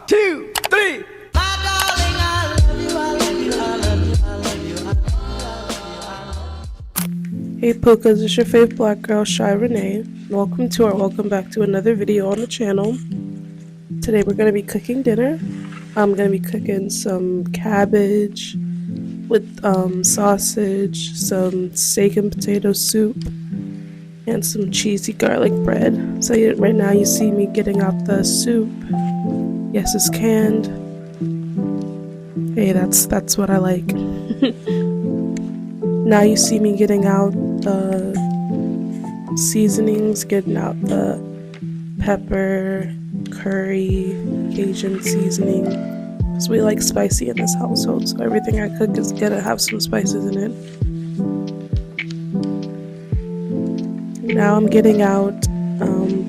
two, three. Hey Pukas, it's your fave black girl, Shi Renea. Welcome back to another video on the channel. Today we're going to be cooking dinner. I'm going to be cooking some cabbage with sausage, some steak and potato soup, and some cheesy garlic bread. So right now you see me getting out the soup. Yes, it's canned. Hey, that's what I like. Now you see me getting out the seasonings, getting out the pepper, curry, Cajun seasoning, because we like spicy in this household, so everything I cook is gonna have some spices in it. Now I'm getting out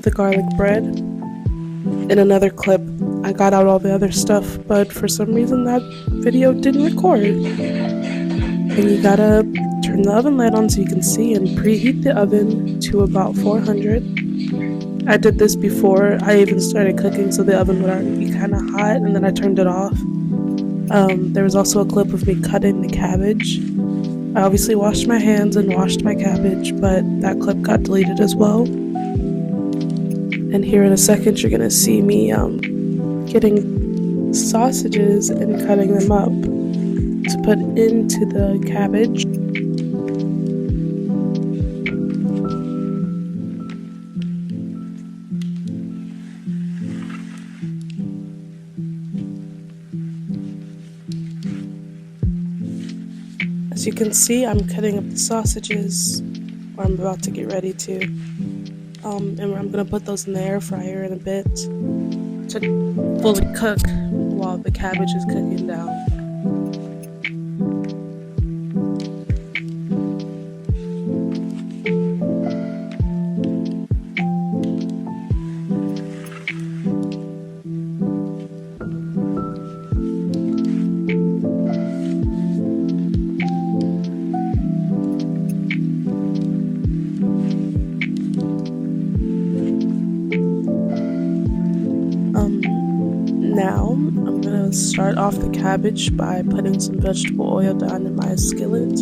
the garlic bread. In another clip, I got out all the other stuff, but for some reason that video didn't record. And you gotta turn the oven light on so you can see and preheat the oven to about 400. I did this before I even started cooking, so the oven would already be kind of hot, and then I turned it off. There was also a clip of me cutting the cabbage. I obviously washed my hands and washed my cabbage, but that clip got deleted as well. And here in a second you're gonna see me getting sausages and cutting them up to put into the cabbage. As you can see, I'm cutting up the sausages, or I'm about to get ready to, and I'm gonna put those in the air fryer in a bit to fully cook while the cabbage is cooking down. Now I'm gonna start off the cabbage by putting some vegetable oil down in my skillet,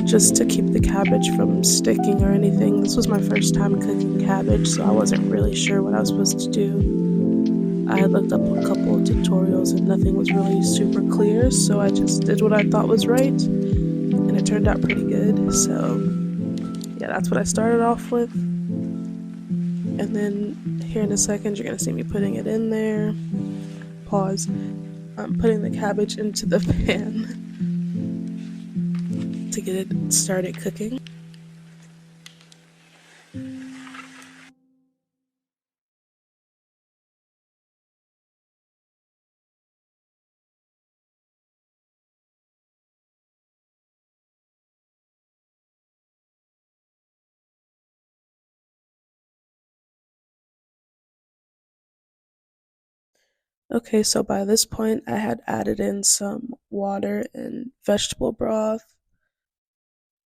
just to keep the cabbage from sticking or anything. This was my first time cooking cabbage, so I wasn't really sure what I was supposed to do. I had looked up a couple of tutorials and nothing was really super clear, so I just did what I thought was right, and it turned out pretty good. So yeah, that's what I started off with. And then here in a second, you're gonna see me putting it in there. Pause. I'm putting the cabbage into the pan to get it started cooking. Okay, so by this point, I had added in some water and vegetable broth.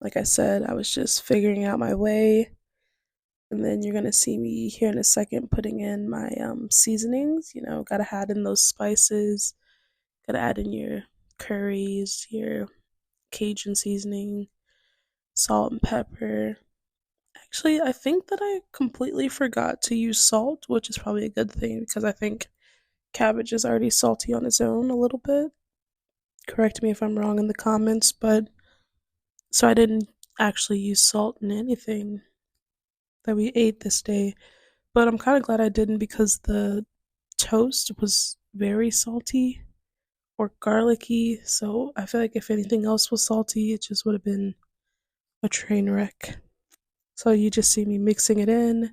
Like I said, I was just figuring out my way. And then you're gonna see me here in a second putting in my seasonings. You know, gotta add in those spices. Gotta add in your curries, your Cajun seasoning, salt and pepper. Actually, I think that I completely forgot to use salt, which is probably a good thing because I think cabbage is already salty on its own a little bit. Correct me if I'm wrong in the comments, but so I didn't actually use salt in anything that we ate this day. But I'm kind of glad I didn't because the toast was very salty or garlicky. So I feel like if anything else was salty, it just would have been a train wreck. So you just see me mixing it in,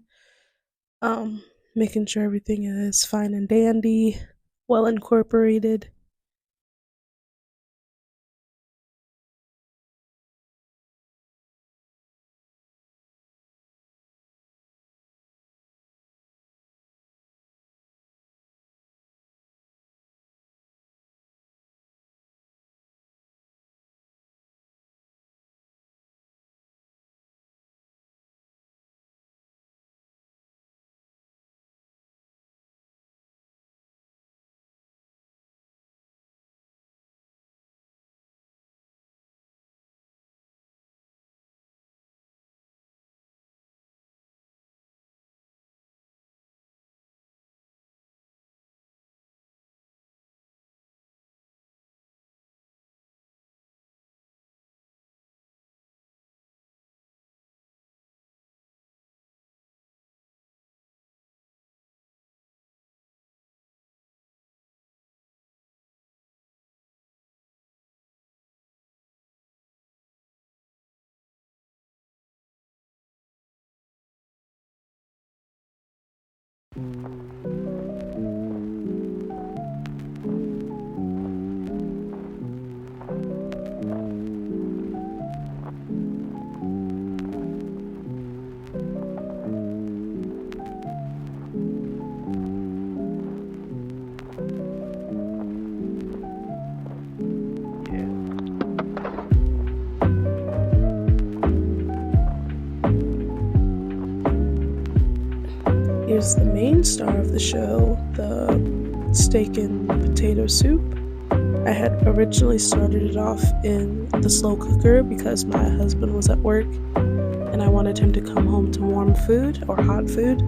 making sure everything is fine and dandy, well incorporated. Here's the main star of the show, the steak and potato soup. I had originally started it off in the slow cooker because my husband was at work and I wanted him to come home to warm food or hot food.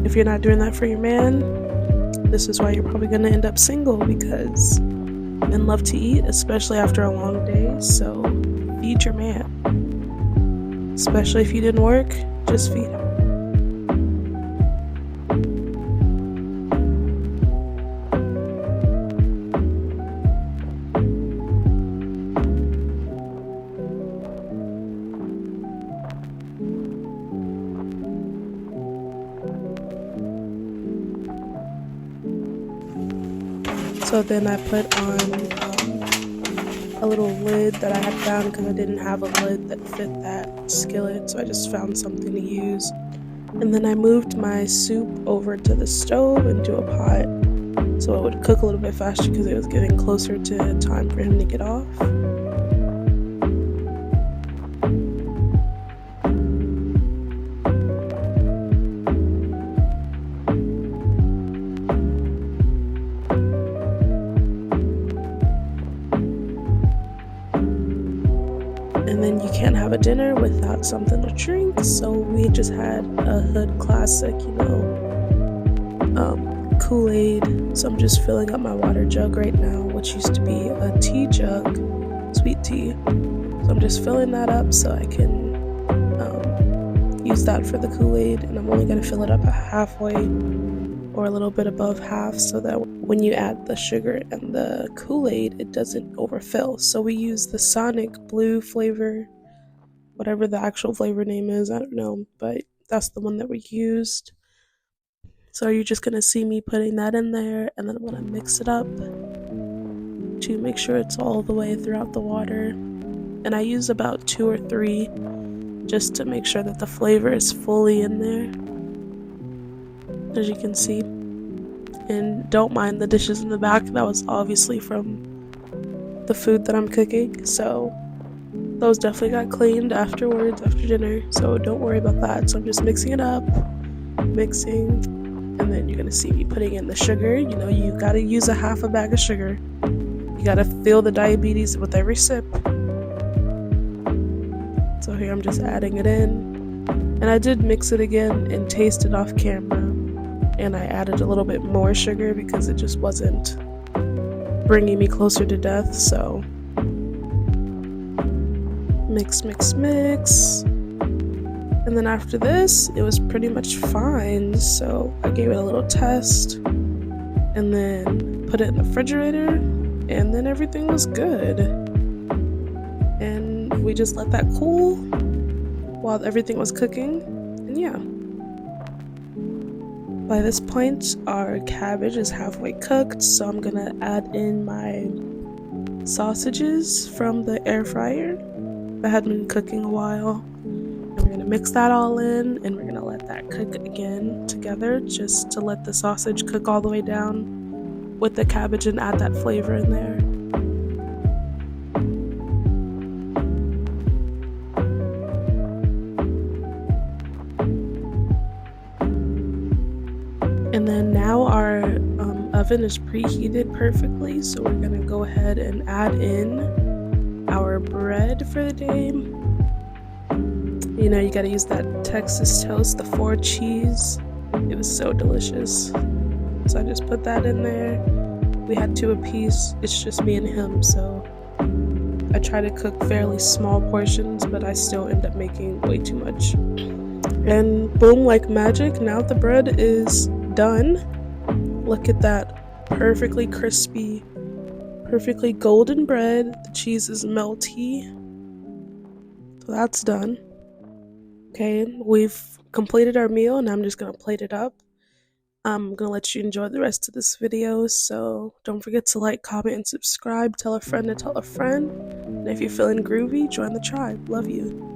If you're not doing that for your man, this is why you're probably going to end up single, because men love to eat, especially after a long day. So feed your man. Especially if you didn't work, just feed him. So then I put on a little lid that I had found because I didn't have a lid that fit that skillet, so I just found something to use. And then I moved my soup over to the stove into a pot so it would cook a little bit faster because it was getting closer to time for him to get off. And then you can't have a dinner without something to drink, so we just had a hood classic, Kool-Aid. So I'm just filling up my water jug right now, which used to be a tea jug, sweet tea. So I'm just filling that up so I can use that for the Kool-Aid, and I'm only going to fill it up halfway or a little bit above half so that when you add the sugar and the Kool-Aid, it doesn't overfill. So we use the Sonic Blue flavor, whatever the actual flavor name is, I don't know, but that's the one that we used. So you're just going to see me putting that in there, and then I'm going to mix it up to make sure it's all the way throughout the water. And I use about 2 or 3 just to make sure that the flavor is fully in there, as you can see. And don't mind the dishes in the back, that was obviously from the food that I'm cooking, so those definitely got cleaned afterwards, after dinner, so don't worry about that. So I'm just mixing it up, and then you're gonna see me putting in the sugar. You gotta use a half a bag of sugar. You gotta feel the diabetes with every sip. So here I'm just adding it in, and I did mix it again and taste it off camera, and I added a little bit more sugar because it just wasn't bringing me closer to death. So mix, and then after this it was pretty much fine, so I gave it a little test and then put it in the refrigerator, and then everything was good, and we just let that cool while everything was cooking. And yeah, by this point our cabbage is halfway cooked, so I'm gonna add in my sausages from the air fryer that had been cooking a while, and we're gonna mix that all in, and we're gonna let that cook again together just to let the sausage cook all the way down with the cabbage and add that flavor in there. And then now our oven is preheated perfectly, so we're gonna go ahead and add in our bread for the day. You gotta use that Texas toast, the 4 cheese. It was so delicious. So I just put that in there. We had 2 apiece. It's just me and him, so I try to cook fairly small portions, but I still end up making way too much. And boom, like magic, now the bread is done. Look at that perfectly crispy, perfectly golden bread. The cheese is melty. So that's done. Okay, we've completed our meal, and I'm just gonna plate it up. I'm gonna let you enjoy the rest of this video, so don't forget to like, comment, and subscribe. Tell a friend to tell a friend. And if you're feeling groovy, join the tribe. Love you.